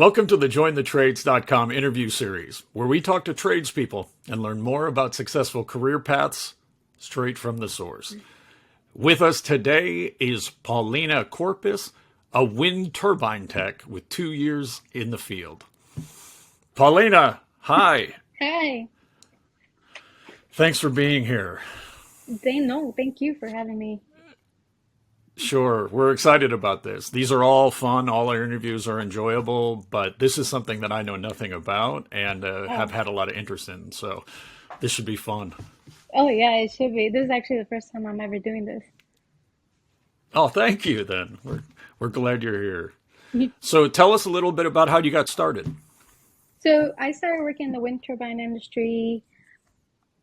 Welcome to the JoinTheTrades.com interview series, where we talk to tradespeople and learn more about successful career paths straight from the source. With us today is Paulina Corpus, a wind turbine tech with 2 years in the field. Paulina, hi. Hi. Thanks for being here. Thank you for having me. Sure, we're excited about this. These are all fun. All our interviews are enjoyable, but this is something that I know nothing about and have Oh, had a lot of interest in. So this should be fun. oh yeah, it should be. This is actually the first time I'm ever doing this. Oh, thank you. Then we're glad you're here. So tell us a little bit about how you got started. So I started working in the wind turbine industry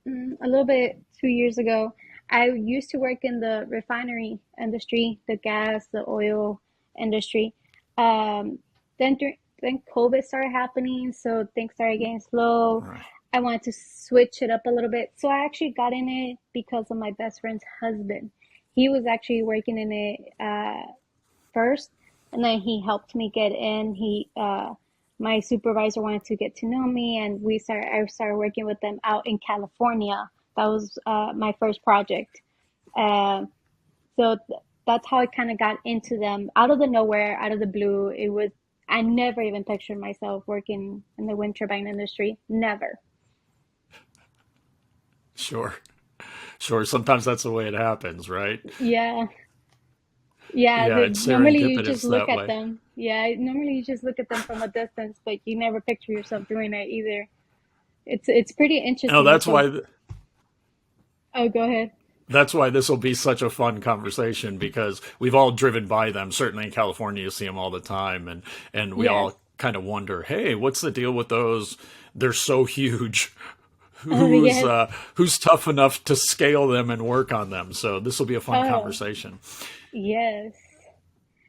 a little bit 2 years ago. I used to work in the refinery industry, the gas, the oil industry. Um, then COVID started happening, so things started getting slow. Right. I wanted to switch it up a little bit, so I actually got in it because of my best friend's husband. He was actually working in it first, and then he helped me get in. My supervisor wanted to get to know me, and I started working with them out in California. That was my first project. Uh, that's how I kind of got into them out of the nowhere, out of the blue. I never even pictured myself working in the wind turbine industry. Never. Sure. Sure. Sometimes that's the way it happens, right? Yeah. Yeah, Yeah, it's normally you just serendipitous look that at way. them. Yeah, normally you just look at them from a distance, but you never picture yourself doing it either. It's pretty No, interesting because oh, go ahead. that's why this will be such a fun conversation because we've all driven by them. Certainly in California, you see them all the time, and we Yes. all kind of wonder, hey, what's the deal with those? They're so huge. Oh, yes. Who's tough enough to scale them and work on them? So this will be a fun Oh, conversation. yes.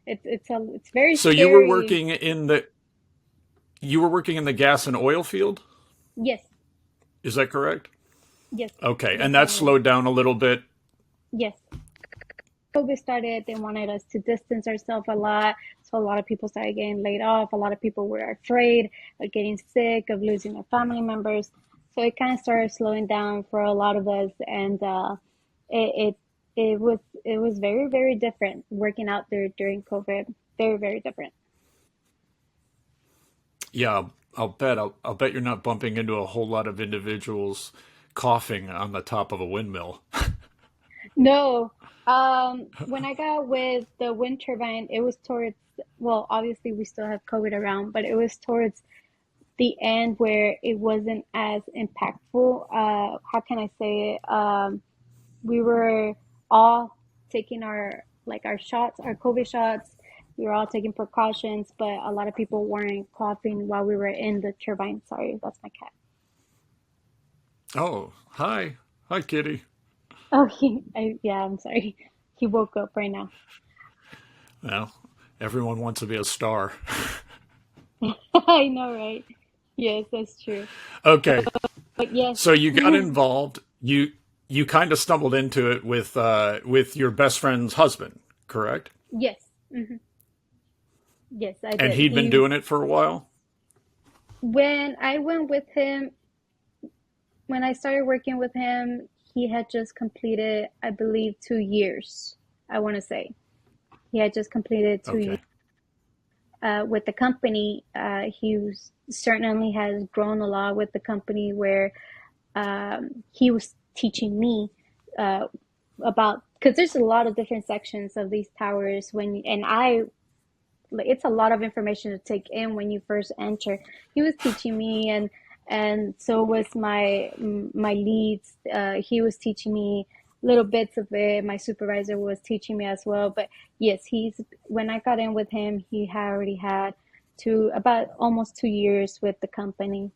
It's very So you were scary. working in the gas and oil field, Yes. is that correct? Yes. Okay, and that Refinery. slowed down a little bit. Yes. COVID started, they wanted us to distance ourselves a lot. So a lot of people started getting laid off. A lot of people were afraid of getting sick, of losing their family members. So it kind of started slowing down for a lot of us, and it it was very very different working out there during COVID. Very very different. Yeah, I'll bet you're not bumping into a whole lot of individuals coughing on the top of a windmill. No, when I got with the wind turbine, it was towards, well, obviously we still have COVID around, but it was towards the end where it wasn't as impactful. How can I say it? We were all taking our shots, our COVID shots. We were all taking precautions, but a lot of people weren't coughing while we were in the turbine. Sorry, that's my cat. Oh, hi. Hi, kitty. Oh, yeah, I'm sorry. He woke up right now. Well, everyone wants to be a star. I know, right? Yes, that's true. Okay, But yes, so you got involved. You kind of stumbled into it with your best friend's husband, correct? yes, yes, I And did. he'd been doing it for a while. When I went with him, when I started working with him, he had just completed, I believe, 2 years. I want to say he had just completed 2 years Okay. with the company. Certainly has grown a lot with the company where he was teaching me uh, about, because there's a lot of different sections of these towers and I like, it's a lot of information to take in when you first enter. He was teaching me, and so was my leads. He was teaching me little bits of it. My supervisor was teaching me as well. But yes, he's when I got in with him, he had already had about almost 2 years with the company.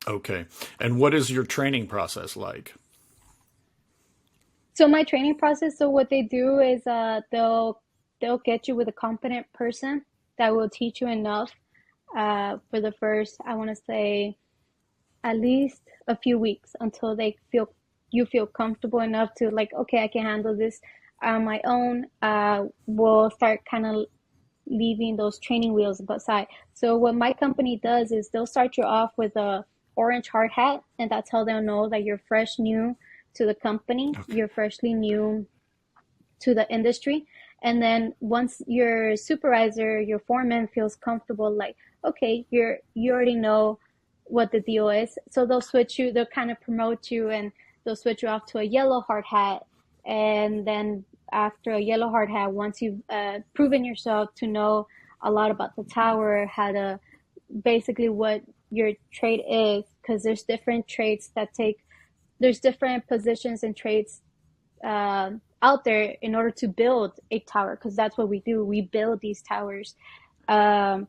Okay. And what is your training process like? So my training process, so what they do is they'll get you with a competent person that will teach you enough for the first, I want to say, at least a few weeks until you feel comfortable enough to, like, okay, I can handle this on my own. We'll start kind of leaving those training wheels beside. So what my company does is they'll start you off with a orange hard hat, and that's how they'll know that you're fresh new to the company, Okay. you're freshly new to the industry. And then once your supervisor, your foreman feels comfortable, like, okay, you already know what the deal is. So they'll switch you, they'll kind of promote you, and they'll switch you off to a yellow hard hat. And then after a yellow hard hat, once you've proven yourself to know a lot about the tower, how to basically what your trade is, because there's different trades that take, there's different positions and trades out there in order to build a tower, because that's what we do. We build these towers. Um,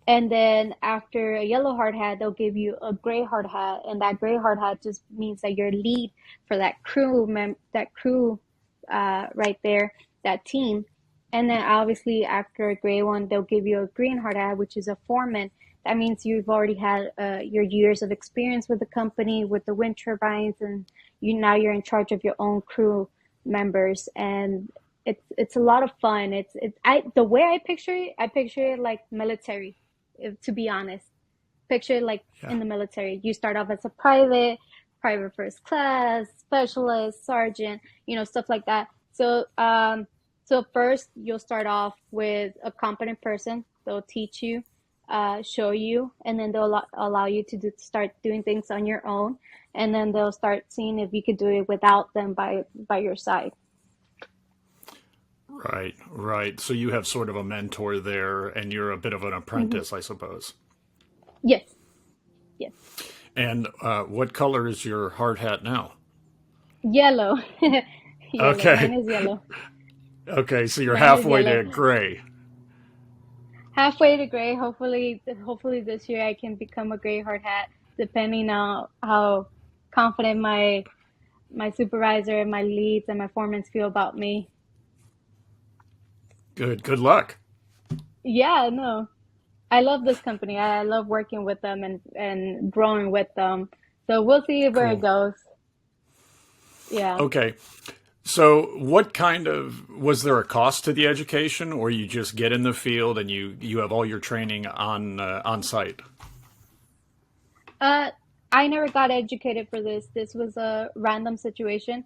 and then after a yellow hard hat, they'll give you a gray hard hat, and that gray hard hat just means that you're lead for that crew right there, that team. And then obviously after a gray one, they'll give you a green hard hat, which is a foreman. That means you've already had your years of experience with the company, with the wind turbines, and you're in charge of your own crew members, and it's a lot of fun. The way I picture it like military, to be honest. Picture it like Yeah. in the military. You start off as a private first class, specialist, sergeant, stuff like that. So first you'll start off with a competent person. They'll teach you, show you, and then they'll allow you to start doing things on your own. And then they'll start seeing if you could do it without them by your side. Right, right. So you have sort of a mentor there, and you're a bit of an Hmm. apprentice, I suppose. Yes, yes. And what color is your hard hat now? Yellow. Yellow. Okay. Mine is yellow. Okay, so you're Mine is halfway yellow. to gray. Halfway to gray. Hopefully this year I can become a gray hard hat, depending on how confident my supervisor, my leads, and my foremen feel about me. Good. Good luck. Yeah, no. I love this company. I love working with them and growing with them. So we'll see where it Cool. goes. Yeah. Okay. So what kind of was there a cost to the education, or you just get in the field and you have all your training on site? Uh, I never got educated for this. This was a random situation.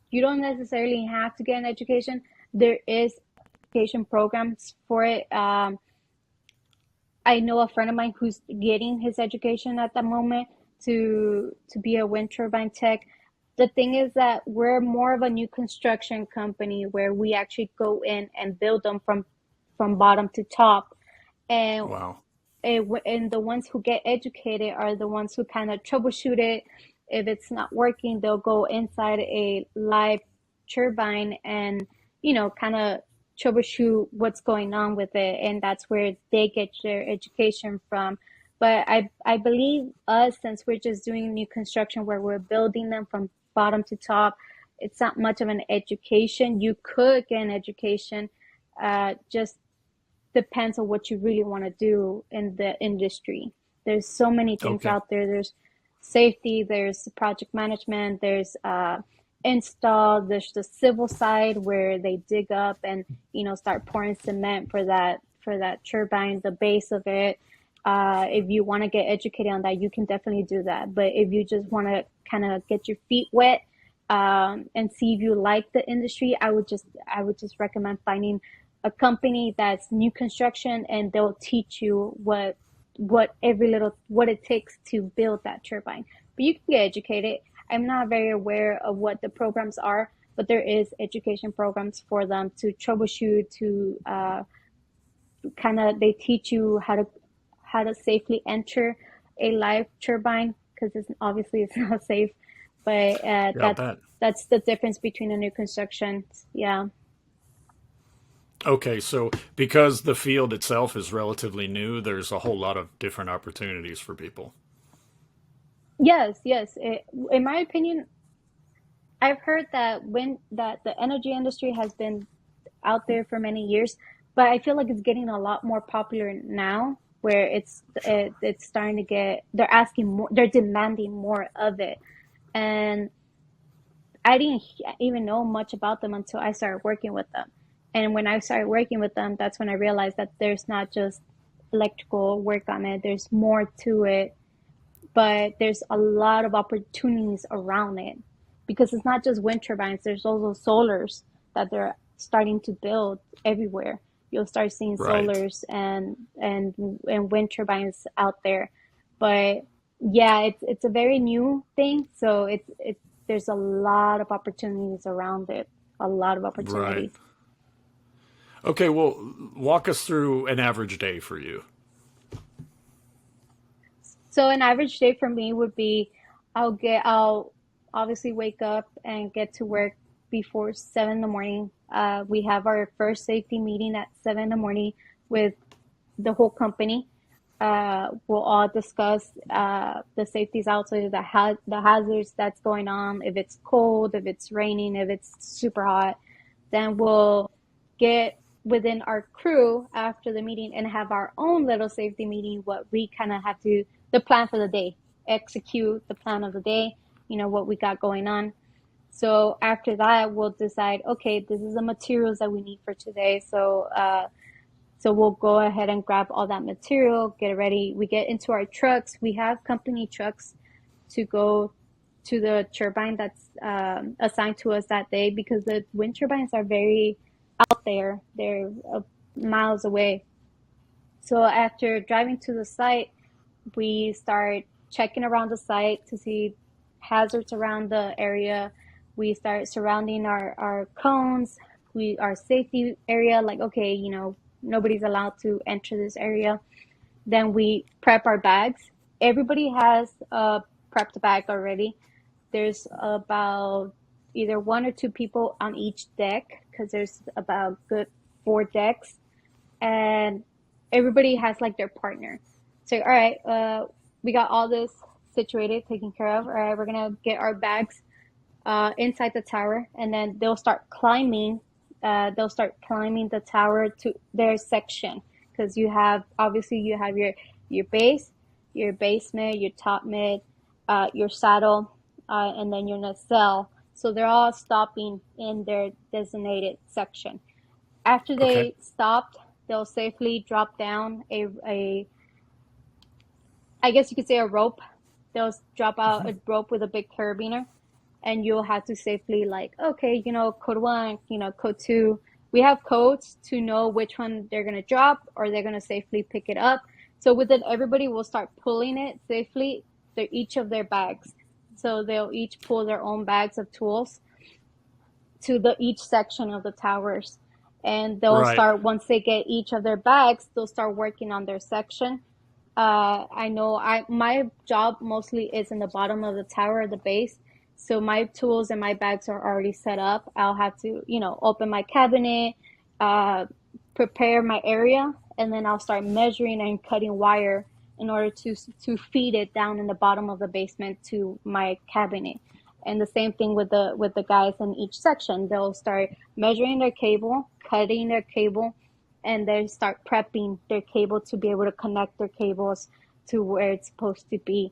You don't necessarily have to get an education. There is education programs for it. I know a friend of mine who's getting his education at the moment to be a wind turbine tech. The thing is that we're more of a new construction company where we actually go in and build them from bottom to top. And Wow. and the ones who get educated are the ones who kind of troubleshoot it. If it's not working, they'll go inside a live turbine and, kind of troubleshoot what's going on with it. And that's where they get their education from. But I believe us, since we're just doing new construction where we're building them from bottom to top, it's not much of an education. You could get an education, just depends on what you really want to do in the industry. There's so many things Okay. out there. There's safety, there's project management, there's install, there's the civil side where they dig up and start pouring cement for that turbine, the base of it. If you want to get educated on that, you can definitely do that. But if you just want to kind of get your feet wet, and see if you like the industry, I would just recommend finding a company that's new construction, and they'll teach you what it takes to build that turbine. But you can get educated. I'm not very aware of what the programs are, but there is education programs for them to troubleshoot, to kind of, they teach you how to safely enter a live turbine, because it's not safe. But Yeah, I bet. that's the difference between a new construction. Yeah. Okay, so because the field itself is relatively new, there's a whole lot of different opportunities for people. Yes, yes. In my opinion, I've heard that the energy industry has been out there for many years, but I feel like it's getting a lot more popular now, where it's starting to get, they're asking more, they're demanding more of it. And I didn't even know much about them until I started working with them. And when I started working with them, that's when I realized that there's not just electrical work on it, there's more to it, but there's a lot of opportunities around it because it's not just wind turbines, there's also solars that they're starting to build everywhere. You'll start seeing Right. solars and wind turbines out there. But yeah, it's a very new thing, so it's there's a lot of opportunities around it, a lot of Right. opportunities. Okay, well, walk us through an average day for you. So an average day for me would be I'll obviously wake up and get to work before 7 in the morning. We have our first safety meeting at 7 in the morning with the whole company. We'll all discuss the safeties outside, the hazards that's going on, if it's cold, if it's raining, if it's super hot. Then we'll get within our crew after the meeting and have our own little safety meeting, what we kind of have to, the plan for the day, execute the plan of the day, what we got going on. So after that, we'll decide, okay, this is the materials that we need for today. So we'll go ahead and grab all that material, get it ready. We get into our trucks. We have company trucks to go to the turbine that's assigned to us that day because the wind turbines are very out there. They're miles away. So after driving to the site, we start checking around the site to see hazards around the area. We start surrounding our cones, our safety area, like, okay, nobody's allowed to enter this area. Then we prep our bags. Everybody has a prepped bag already. There's about either one or two people on each deck because there's about good 4 decks, and everybody has like their partner. So, all right, we got all this situated, taken care of. All right, we're gonna get our bags inside the tower, and then they'll start climbing. They'll start climbing the tower to their section because you have your base, your basement, your top mid, your saddle, and then your nacelle. So they're all stopping in their designated section. After Okay. they stopped, they'll safely drop down a I guess you could say a rope. They'll drop out a rope with a big carabiner, and you'll have to safely, like, okay, code one, code two. We have codes to know which one they're gonna drop or they're gonna safely pick it up. So with it, everybody will start pulling it safely. They're each of their bags. So they'll each pull their own bags of tools to the each section of the towers, and they'll Right. start once they get each of their bags. They'll start working on their section. I know my job mostly is in the bottom of the tower, the base. So my tools and my bags are already set up. I'll have to, open my cabinet, uh, prepare my area, and then I'll start measuring and cutting wire in order to feed it down in the bottom of the basement to my cabinet. And the same thing with the guys in each section. They'll start measuring their cable, cutting their cable, and they start prepping their cable to be able to connect their cables to where it's supposed to be.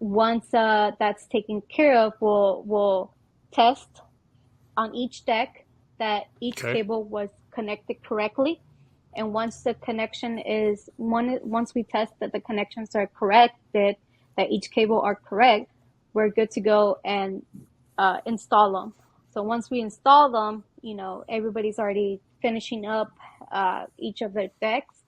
Once that's taken care of, we'll test on each deck that each Okay. cable was connected correctly. And once the connection is once we test that the connections are corrected, that each cable are correct, we're good to go and install them. So once we install them, everybody's already finishing up each of their decks,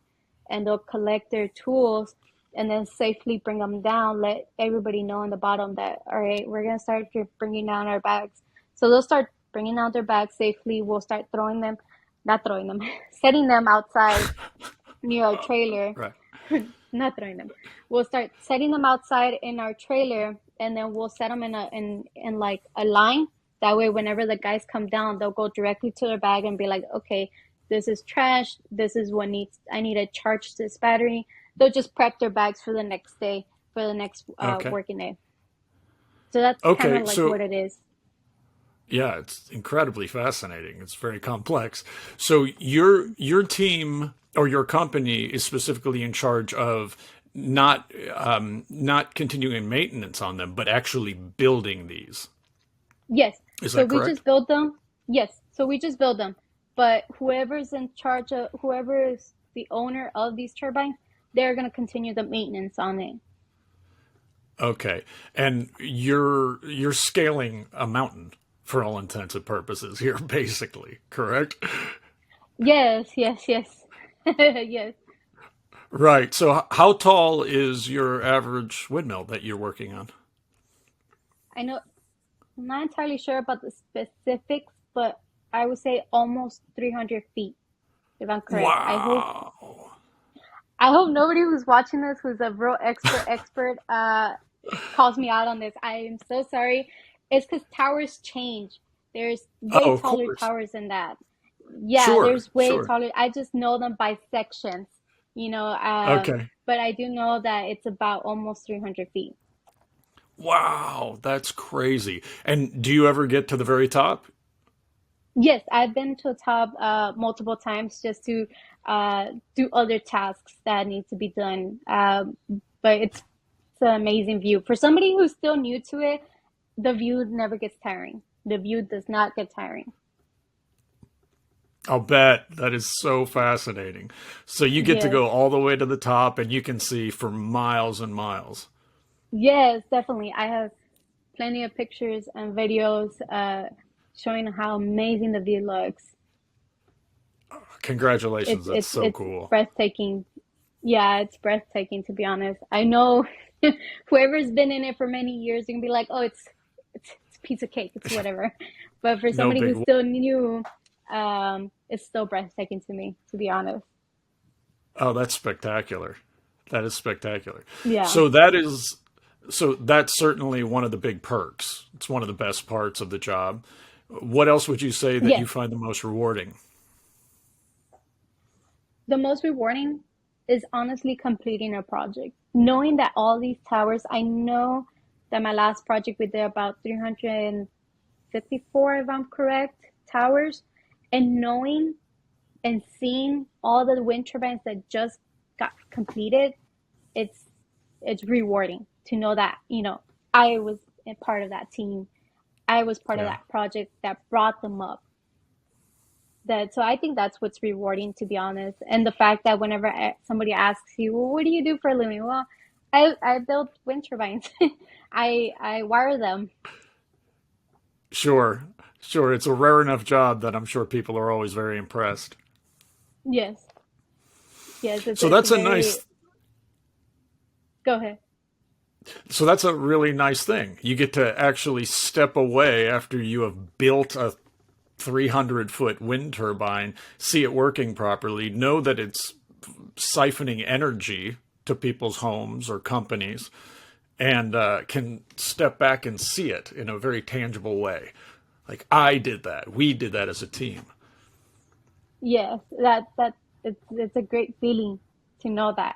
and they'll collect their tools and then safely bring them down. Let everybody know in the bottom that, all right, we're gonna start bringing down our bags. So they'll start bringing out their bags safely. We'll start throwing them, not throwing them, setting them outside near our trailer. Right. Not throwing them. We'll start setting them outside in our trailer, and then we'll set them in like a line. That way, whenever the guys come down, they'll go directly to their bag and be like, okay, this is trash. This is what needs. I need to charge this battery. They'll just prep their bags for the next day, for the next Okay. working day. So that's kind Okay. of like what So it is. yeah, it's incredibly fascinating. It's very complex. So your team or your company is specifically in charge of not continuing maintenance on them, but actually building these. Yes. Is So that we correct? just build them. Yes. So we just build them. but whoever's in charge of, whoever is the owner of these turbines, they're going to continue the maintenance on it. Okay. And you're scaling a mountain for all intents and purposes here, basically, correct? Yes, yes, yes. Yes. Right. So how tall is your average windmill that you're working on? I know, I'm not entirely sure about the specifics, but I would say almost 300 feet, if I'm correct. Wow. I hope nobody who's watching this who's a real expert calls me out on this. I am so sorry. It's because towers change. There's way Oh, of taller course. towers than that. Yeah, Sure, there's way sure. taller. I just know them by sections, you know, Okay. but I do know that it's about almost 300 feet. Wow, that's crazy. And do you ever get to the very top? Yes, I've been to the top multiple times just to do other tasks that need to be done. But it's an amazing view. For somebody who's still new to it, the view never gets tiring. The view does not get tiring. I'll bet. That is so fascinating. So you get to Yes, go all the way to the top and you can see for miles and miles. yes, definitely. I have plenty of pictures and videos showing how amazing the view looks. Congratulations, It's that's it's so it's cool. breathtaking. Yeah, it's breathtaking to be honest. I know whoever's been in it for many years, you can be like, oh, it's a piece of cake, it's whatever. But for No somebody big. who's still new, it's still breathtaking to me, to be honest. Oh, that's spectacular. That is spectacular. Yeah, So that is so that's certainly one of the big perks. It's one of the best parts of the job. What else would you say that you yes. find the most rewarding? The most rewarding is honestly completing a project. Knowing that all these towers, I know that my last project we did about 354, if I'm correct, towers, and knowing and seeing all the wind turbines that just got completed, it's it's rewarding to know that, I was a part of that team. I was part of Yeah, that project that brought them up. That so I think that's what's rewarding, to be honest. And the fact that whenever somebody asks you, well, what do you do for a living? Well, I build wind turbines. I wire them. sure. Sure, it's a rare enough job that I'm sure people are always very impressed. Yes, yes, So it's a that's a very. nice Go ahead. so that's a really nice thing. You get to actually step away after you have built a 300-foot wind turbine, see it working properly, know that it's siphoning energy to people's homes or companies, and can step back and see it in a very tangible way. Like, I did that. We did that as a team. Yes, that it's a great feeling to know that,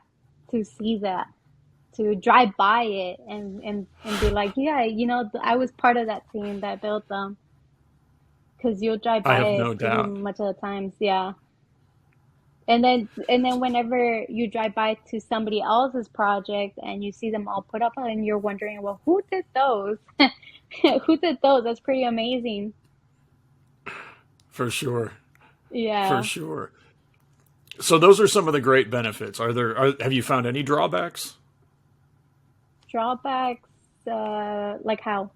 to see that, to drive by it and be like, yeah, I was part of that team that built them. Because you'll drive I by have it no pretty doubt. much of the times, yeah. And then whenever you drive by to somebody else's project and you see them all put up and you're wondering, well, who did those? Who did those? That's pretty amazing. For sure. For Yeah. sure. So those are some of the great benefits. Have you found any drawbacks? Drawbacks, like how?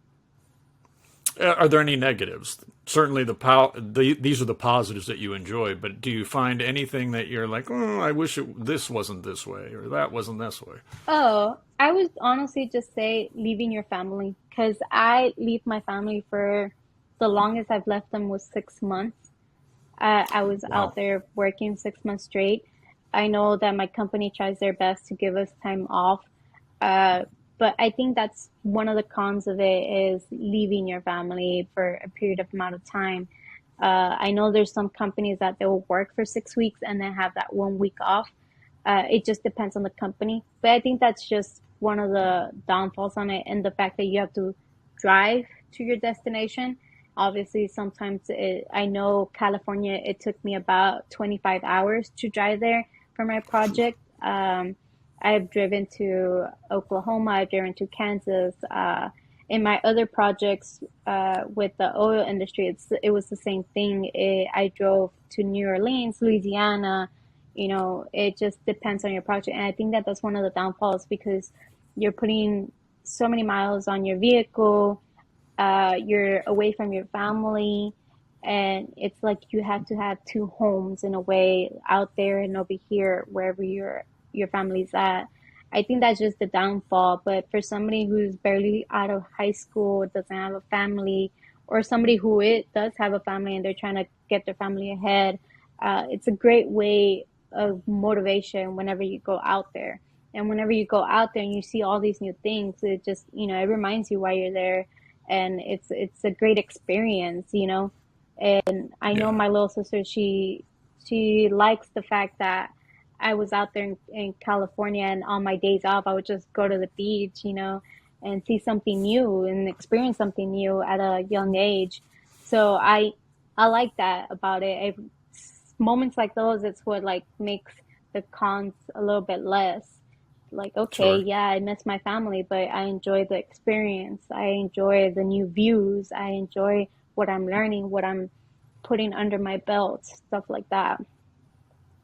Are there any negatives? Certainly, these are the positives that you enjoy. But do you find anything that you're like, oh, I wish this wasn't this way or that wasn't this way? Oh, I would honestly just say leaving your family because I leave my family for the longest I've left them was 6 months. I was out Wow. there working 6 months straight. I know that my company tries their best to give us time off, uh, but I think that's one of the cons of it is leaving your family for a period of amount of time. I know there's some companies that they'll work for 6 weeks and then have that 1 week off. It just depends on the company, but I think that's just one of the downfalls on it, and the fact that you have to drive to your destination. Obviously, sometimes I know California, it took me about 25 hours to drive there for my project. I've driven to Oklahoma, I've driven to Kansas, In my other projects with the oil industry, it was the same thing. I drove to New Orleans, Louisiana. It just depends on your project, and I think that that's one of the downfalls because you're putting so many miles on your vehicle. You're away from your family, and it's like you have to have two homes in a way, out there and over here, wherever your family's at. I think that's just the downfall. But for somebody who's barely out of high school, doesn't have a family, or somebody who it does have a family and they're trying to get their family ahead, it's a great way of motivation whenever you go out there. And whenever you go out there and you see all these new things, it just, it reminds you why you're there, and it's a great experience. And I know Yeah. my little sister, she likes the fact that I was out there in California, and on my days off I would just go to the beach, and see something new and experience something new at a young age. So I like that about it. Moments like those, it's what like makes the cons a little bit less. Like, okay, Sure. yeah, I miss my family, but I enjoy the experience. I enjoy the new views. I enjoy what I'm learning, what I'm putting under my belt, stuff like that.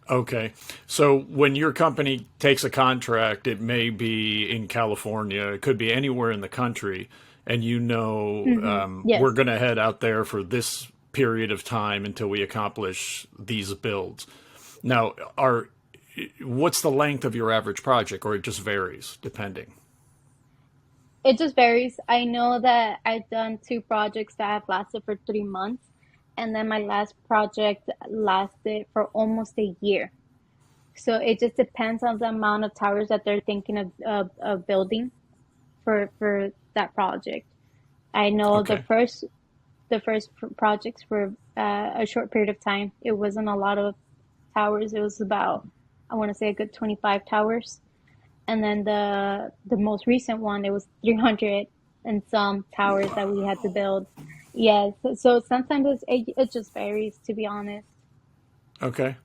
Okay. So when your company takes a contract, it may be in California, it could be anywhere in the country, and we're Yes. going to head out there for this period of time until we accomplish these builds. Now, what's the length of your average project, or it just varies depending? It just varies. I know that I've done two projects that have lasted for 3 months, and then my last project lasted for almost a year. So it just depends on the amount of towers that they're thinking of building for that project. I know the Okay. first projects were a short period of time. It wasn't a lot of towers. It was about, I want to say, a good 25 towers. And then the most recent one, it was 300 and some towers that we had to build. Yes, so sometimes it just varies, to be honest. Okay.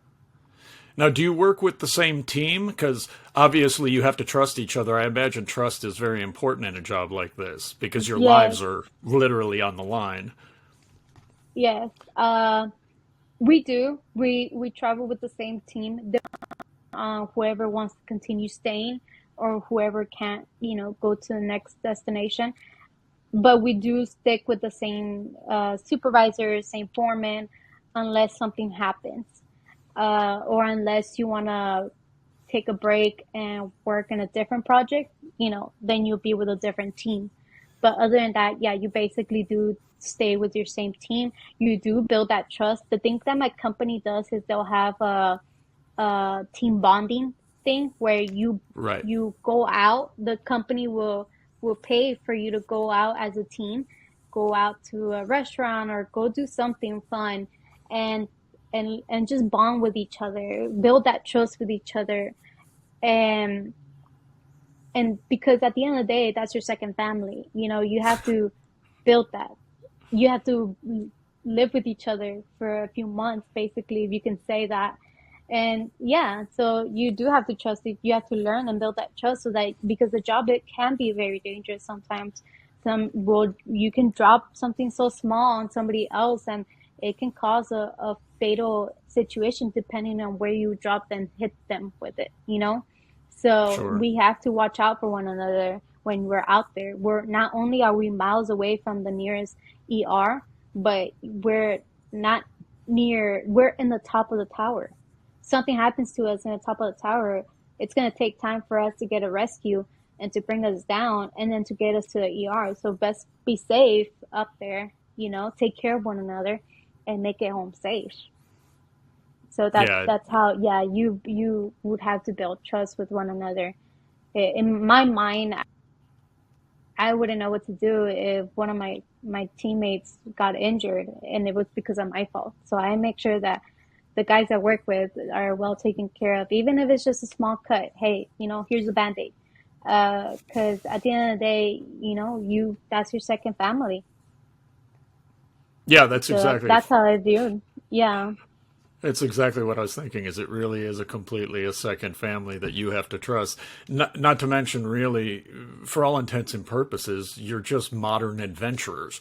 Now, do you work with the same team? Because obviously you have to trust each other. I imagine trust is very important in a job like this because your Yes, lives are literally on the line. yes. We do. We travel with the same team. Whoever wants to continue staying, or whoever can't, go to the next destination. But we do stick with the same supervisor, same foreman, unless something happens, or unless you want to take a break and work in a different project, then you'll be with a different team. But other than that, yeah, you basically do stay with your same team. You do build that trust. The thing that my company does is they'll have a team bonding thing where you Right. you go out. The company will pay for you to go out as a team, go out to a restaurant or go do something fun, and and just bond with each other, build that trust with each other, and because at the end of the day, that's your second family. You have to build that. You have to live with each other for a few months, basically, if you can say that. And yeah, so you do have to trust it. You have to learn and build that trust, so that, because the job, it can be very dangerous sometimes. You can drop something so small on somebody else, and it can cause a fatal situation depending on where you drop and hit them with it. So Sure. we have to watch out for one another when we're out there. We're not only are we miles away from the nearest ER, but we're not we're in the top of the tower. Something happens to us in the top of the tower, it's going to take time for us to get a rescue and to bring us down, and then to get us to the ER. So best be safe up there, take care of one another and make it home safe. So Yeah. that's how, yeah, you would have to build trust with one another. In my mind, I wouldn't know what to do if one of my teammates got injured and it was because of my fault. So I make sure that the guys I work with are well taken care of, even if it's just a small cut. Hey, here's a band-aid. Because at the end of the day, you that's your second family. Yeah, that's So exactly. that's how I view it. Yeah. It's exactly what I was thinking. Is it really is a completely a second family that you have to trust? Not to mention, really, for all intents and purposes, you're just modern adventurers.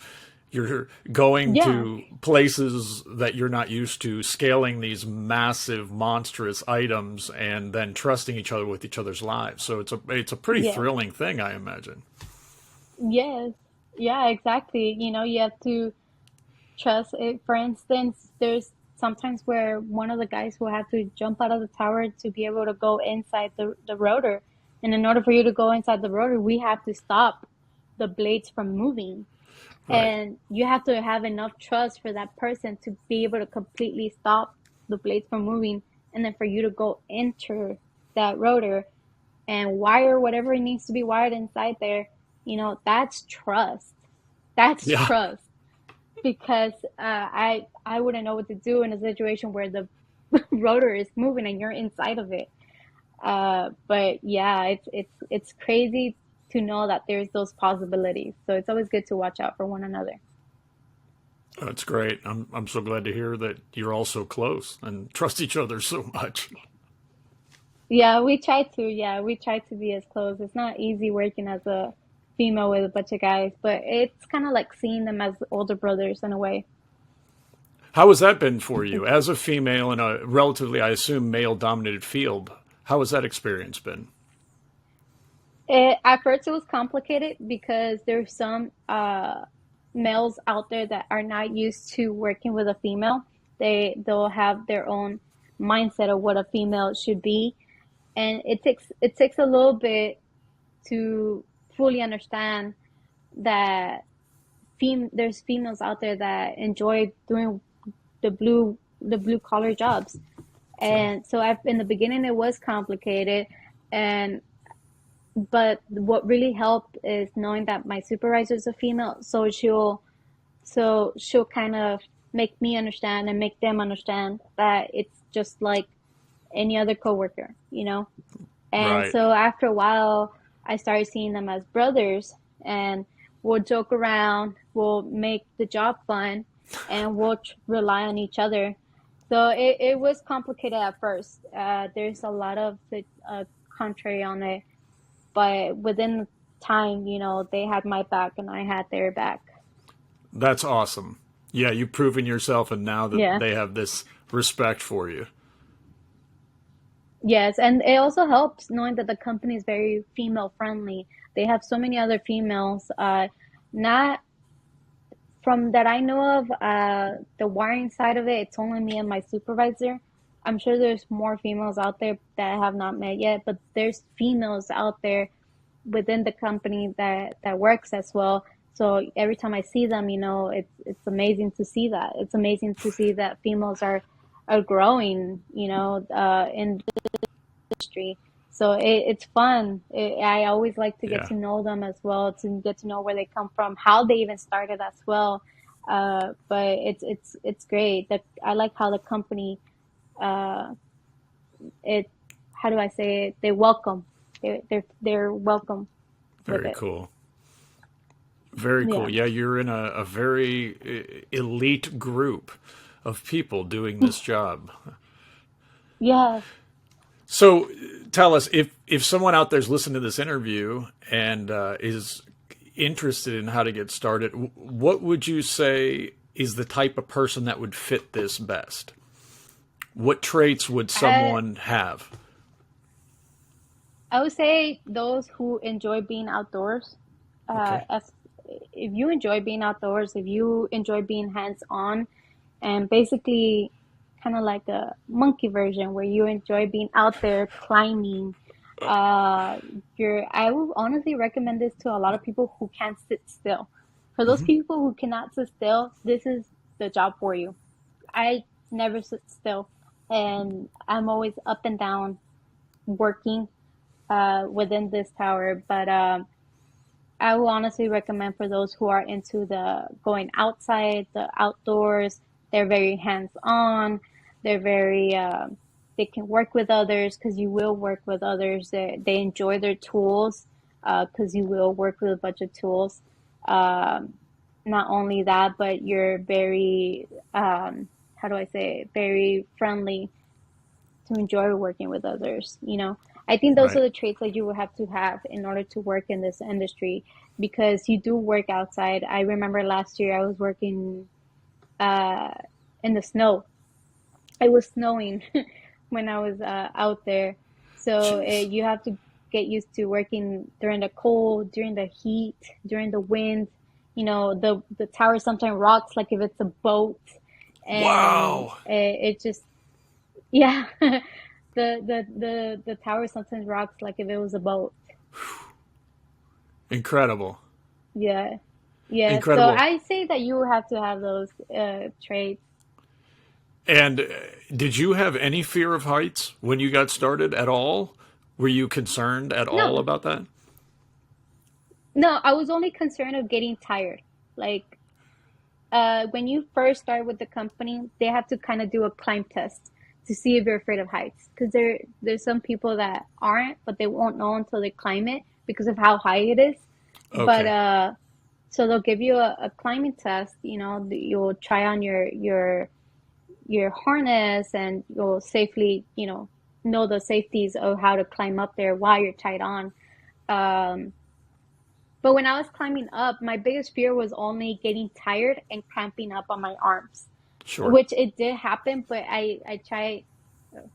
You're going Yeah, to places that you're not used to, scaling these massive, monstrous items, and then trusting each other with each other's lives. So it's a pretty yeah, thrilling thing, I imagine. yes, yeah, exactly. You have to trust it. For instance, there's sometimes where one of the guys will have to jump out of the tower to be able to go inside the rotor. And in order for you to go inside the rotor, we have to stop the blades from moving. Right. And you have to have enough trust for that person to be able to completely stop the blades from moving. And then for you to go enter that rotor and wire whatever it needs to be wired inside there, that's trust. That's Yeah. trust because I wouldn't know what to do in a situation where the rotor is moving and you're inside of it. But yeah, it's crazy to know that there's those possibilities. So it's always good to watch out for one another. That's great. I'm so glad to hear that you're all so close and trust each other so much. Yeah, we try to. Yeah, we try to be as close. It's not easy working as a female with a bunch of guys, but it's kind of like seeing them as older brothers in a way. How has that been for you as a female in a relatively, I assume, male-dominated field? How has that experience been? At first, it was complicated because there's some males out there that are not used to working with a female. They'll have their own mindset of what a female should be, and it takes a little bit to fully understand that there's females out there that enjoy doing the blue collar jobs. Sure. And so in the beginning it was complicated, and but what really helped is knowing that my supervisor is a female, so she'll kind of make me understand and make them understand that it's just like any other coworker. And Right. so after a while, I started seeing them as brothers, and we'll joke around, we'll make the job fun, and we'll rely on each other. So it was complicated at first. There's a lot of the contrary on it, but within time, they had my back and I had their back. That's awesome. Yeah, you've proven yourself, and now that Yeah. they have this respect for you. Yes, and it also helps knowing that the company is very female friendly. They have so many other females. Not from that I know of, the wiring side of it, it's only me and my supervisor. I'm sure there's more females out there that I have not met yet, but there's females out there within the company that works as well. So every time I see them, it's amazing to see that. It's amazing to see that females are growing, in industry. So it's fun. I always like to get Yeah. to know them as well, to get to know where they come from, how they even started as well. But it's great. That I like how the company, uh, it how do I say it? They welcome. They're welcome with Very it. cool. Very cool. Yeah. Yeah, you're in a very elite group of people doing this job. Yes. So tell us if someone out there's listening to this interview and is interested in how to get started, what would you say is the type of person that would fit this best? What traits would I someone have? I would say those who enjoy being outdoors. Okay. As if you enjoy being outdoors, if you enjoy being hands on, and basically kind of like a monkey version where you enjoy being out there climbing. Uh, I would honestly recommend this to a lot of people who can't sit still. For those Hmm. people who cannot sit still, this is the job for you. I never sit still, and I'm always up and down working within this tower. But I will honestly recommend for those who are into the going outside, the outdoors. They're very hands on. They're very, they can work with others because you will work with others. They enjoy their tools because you will work with a bunch of tools. Um, Not only that, but you're very, how do I say it, very friendly to enjoy working with others, you know. I think those are Right. the traits that you will have to have in order to work in this industry because you do work outside. I remember last year I was working uh, in the snow. It was snowing when I was out there. So Jeez. you have to get used to working during the cold, during the heat, during the wind. You know, the tower sometimes rocks like if it's a boat, and Wow. it just yeah. The tower sometimes rocks like if it was a boat. Incredible. Yeah. Yeah. So Incredible. I say that you have to have those traits. And did you have any fear of heights when you got started at all? Were you concerned at all No, about that? no, I was only concerned of getting tired. Like when you first start with the company, they have to kind of do a climb test to see if you're afraid of heights. Because there's some people that aren't, but they won't know until they climb it because of how high it is. But Okay. so they'll give you a climbing test. You know, you'll try on your harness and you'll safely, know the safeties of how to climb up there while you're tied on. Um, but when I was climbing up, my biggest fear was only getting tired and cramping up on my arms, Sure. which it did happen, but I tried. Oh,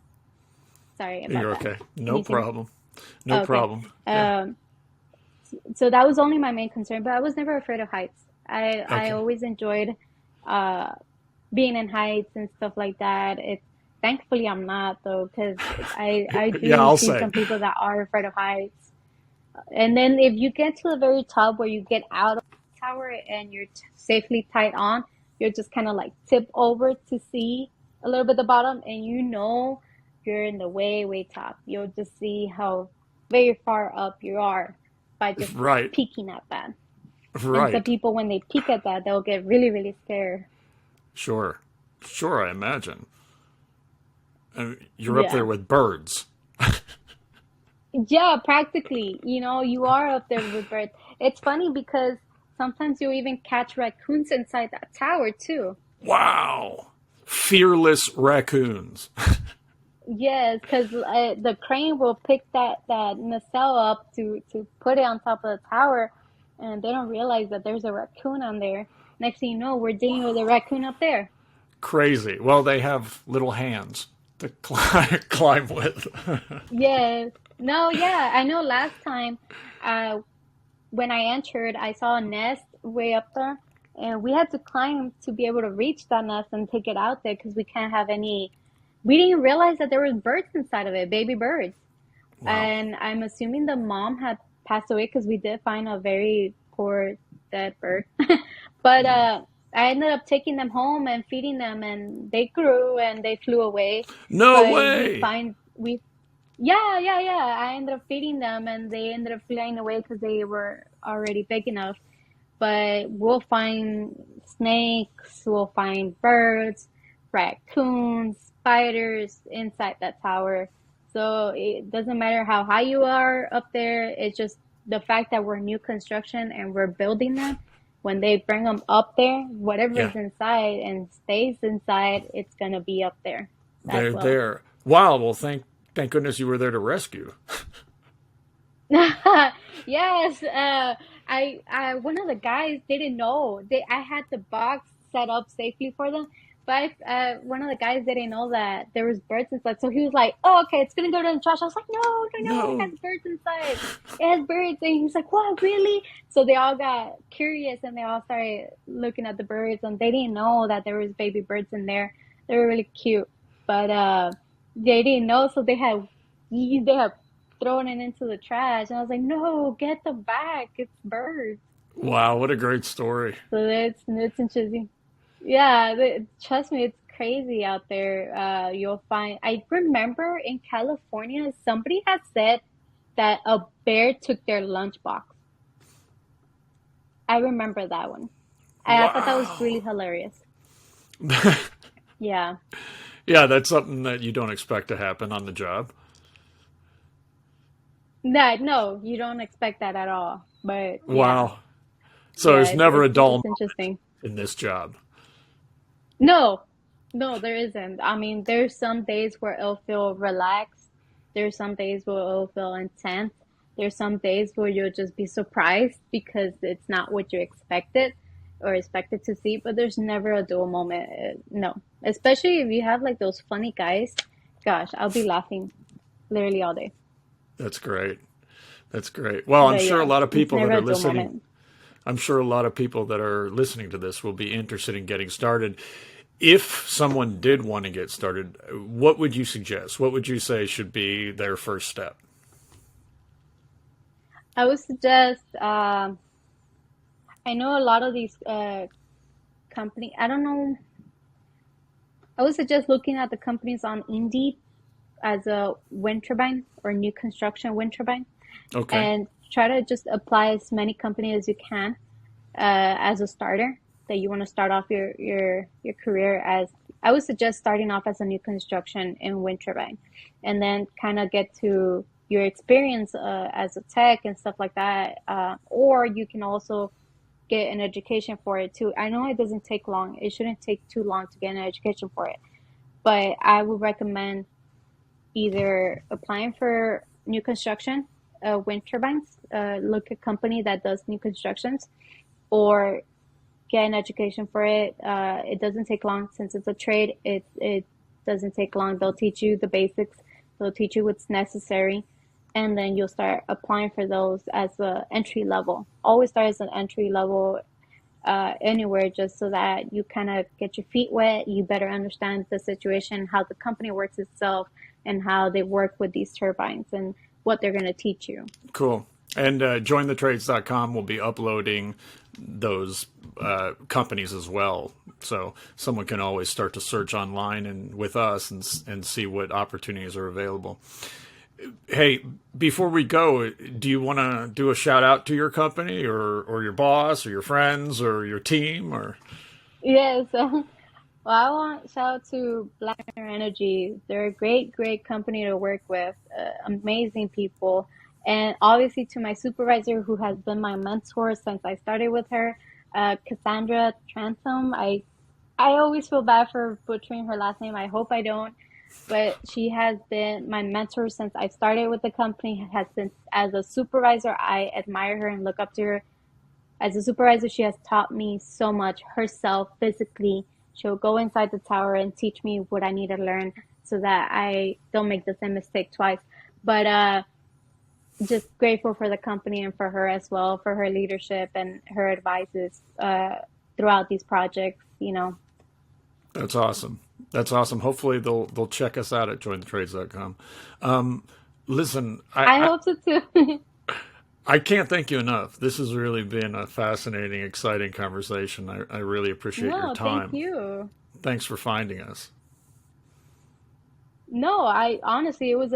sorry about You're that. okay. Can No you see me? problem. No Okay. problem. Yeah. Um, so that was only my main concern, but I was never afraid of heights. I Okay. always enjoyed uh, being in heights and stuff like that. It's thankfully I'm not though, because I Yeah, do I'll see say. some people that are afraid of heights. And then if you get to the very top where you get out of the tower and you're safely tied on, you're just kind of like tip over to see a little bit the bottom, and you're in the way, way top. You'll just see how very far up you are by just Right. peeking at that. And some Right. people, when they peek at that, they'll get really, really scared. Sure. Sure, I imagine. You're up there Yeah. with birds. Yeah, practically. You are up there with birds. It's funny because sometimes you'll even catch raccoons inside that tower too. Wow. Fearless raccoons. Yes, because the crane will pick that nacelle up to put it on top of the tower, and they don't realize that there's a raccoon on there. Next thing you know, we're dealing with a raccoon up there. Crazy. Well, they have little hands to climb with. Yes. No, yeah, I know last time uh when I entered, I saw a nest way up there, and we had to climb to be able to reach that nest and take it out there because we can't have any. We didn't realize that there was birds inside of it, baby birds. Wow. And I'm assuming the mom had passed away because we did find a very poor dead bird. But I ended up taking them home and feeding them, and they grew and they flew away. No But way. yeah, yeah, yeah. I ended up feeding them, and they ended up flying away because they were already big enough. But we'll find snakes, we'll find birds, raccoons, spiders inside that tower. So it doesn't matter how high you are up there. It's just the fact that we're new construction and we're building them. When they bring them up there, whatever Yeah, is inside and stays inside, it's gonna be up there as they're well. there. Wow. Well, thank goodness you were there to rescue. Yes, I one of the guys didn't know. I had the box set up safely for them, but one of the guys didn't know that there was birds inside. So he was like, "Oh, okay, it's gonna go to the trash." I was like, "No, no, no, it No. has birds inside. It has birds." And he's like, "What, really?" So they all got curious and they all started looking at the birds, and they didn't know that there was baby birds in there. They were really cute, but they didn't know, so they had throwing it into the trash. And I was like, no, get them back. It's birds. Wow. What a great story. So it's interesting. Yeah, trust me, it's crazy out there. You'll find. I remember in California, somebody had said that a bear took their lunchbox. I remember that one. I thought that was really Wow. hilarious. Yeah. Yeah, that's something that you don't expect to happen on the job. That no, you don't expect that at all. But yeah, Wow. So yeah, there's never a dull it's moment interesting. in this job. No, No, there isn't. I mean, there's some days where it'll feel relaxed. There's some days where it'll feel intense. There's some days where you'll just be surprised because it's not what you expected or expected to see, but there's never a dull moment. No. Especially if you have like those funny guys. Gosh, I'll be laughing literally all day. That's great. That's great. Well, I'm But sure a yeah, lot of it's people that never are a dull listening, moment. I'm sure a lot of people that are listening to this will be interested in getting started. If someone did want to get started, what would you suggest? What would you say should be their first step? I would suggest, I know a lot of these company, I don't know, I would suggest looking at the companies on Indeed as a wind turbine or new construction wind turbine Okay. and try to just apply as many companies as you can as a starter that you want to start off your career as. I would suggest starting off as a new construction in wind turbine and then kind of get to your experience as a tech and stuff like that. Or you can also get an education for it too. I know it doesn't take long. It shouldn't take too long to get an education for it. But I would recommend either applying for new construction, wind turbines, look at a company that does new constructions, or get an education for it. It doesn't take long since it's a trade. It doesn't take long. They'll teach you the basics. They'll teach you what's necessary, and then you'll start applying for those as a entry level. Always start as an entry level anywhere, just so that you kind of get your feet wet. You better understand the situation, how the company works itself, and how they work with these turbines and what they're going to teach you. Cool. And jointhetrades.com will be uploading those companies as well. So someone can always start to search online and with us and see what opportunities are available. Hey, before we go, do you want to do a shout out to your company or your boss or your friends or your team or Yeah, so well, I want shout out to Black Energy. They're a great, great company to work with, amazing people. And obviously to my supervisor who has been my mentor since I started with her, Cassandra Transom. I always feel bad for butchering her last name. I hope I don't. But she has been my mentor since I started with the company, has been as a supervisor. I admire her and look up to her as a supervisor. She has taught me so much herself physically. She'll go inside the tower and teach me what I need to learn so that I don't make the same mistake twice. But just grateful for the company and for her as well, for her leadership and her advices throughout these projects, you know. that's awesome. That's awesome. Hopefully they'll check us out at jointhetrades.com. Listen, I hope so too. I can't thank you enough. This has really been a fascinating, exciting conversation. I really appreciate your No, thank time. you. Thanks for finding us. No, I honestly it was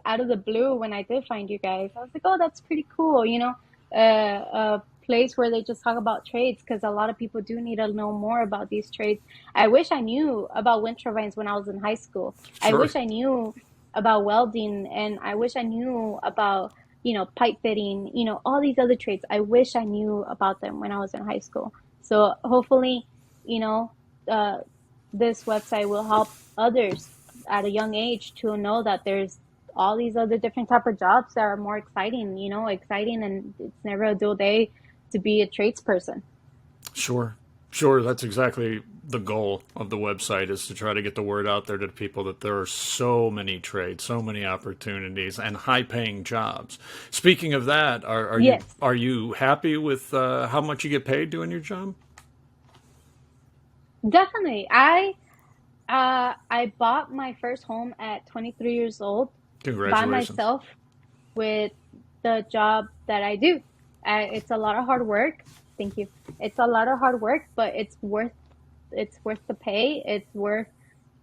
out of the blue when I did find you guys. I was like, oh, that's pretty cool, you know, a place where they just talk about trades because a lot of people do need to know more about these trades. I wish I knew about wind turbines when I was in high school. I Sure. wish I knew about welding, and I wish I knew about, you know, pipe fitting, you know, all these other trades. I wish I knew about them when I was in high school. So hopefully, you know, uh, this website will help others at a young age to know that there's all these other different type of jobs that are more exciting, you know, exciting, and it's never a dull day to be a tradesperson. Sure. Sure. That's exactly the goal of the website is to try to get the word out there to people that there are so many trades, so many opportunities and high paying jobs. Speaking of that, Yes, are you happy with how much you get paid doing your job? definitely. I bought my first home at 23 years old by Congratulations. myself with the job that I do. It's a lot of hard work. Thank you. It's a lot of hard work, but it's worth the pay. It's worth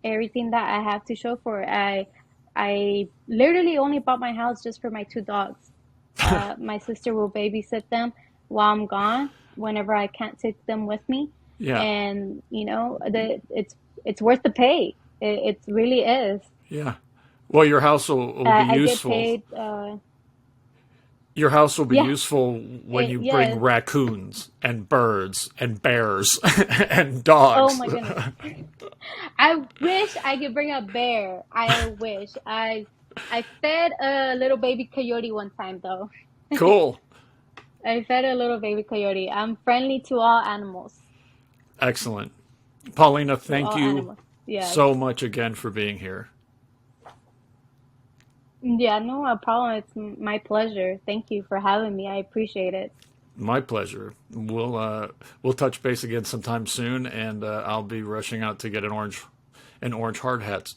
everything that I have to show for it. I literally only bought my house just for my two dogs. My sister will babysit them while I'm gone, whenever I can't take them with me. Yeah. And you know, it's worth the pay. It really is. Yeah. Well, your house will be I get useful. paid. Your house will be Yeah, useful when you bring yes. raccoons and birds and bears and Oh dogs. my goodness. I wish I could bring a bear. I wish. I fed a little baby coyote one time though. Cool. I fed a little baby coyote. I'm friendly to all animals. Excellent. Paulina, To thank all you animals. Yes. so much again for being here. Yeah, no problem. It's my pleasure. Thank you for having me. I appreciate it. My pleasure. We'll touch base again sometime soon, and I'll be rushing out to get an orange hard hat.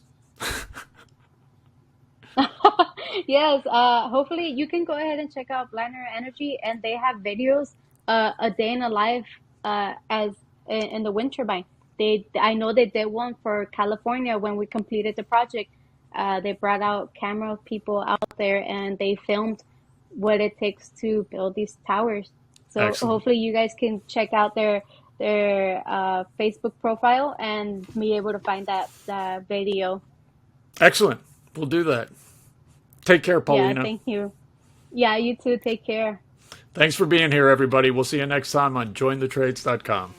Yes, hopefully you can go ahead and check out Blender Energy, and they have videos, a day in a life, as in the wind turbine. I know they did one for California when we completed the project. They brought out camera people out there, and they filmed what it takes to build these towers. So Excellent. hopefully you guys can check out their Facebook profile and be able to find that video. Excellent. We'll do that. Take care, Yeah, Paulina. thank you. Yeah, you too. Take care. Thanks for being here, everybody. We'll see you next time on jointhetrades.com.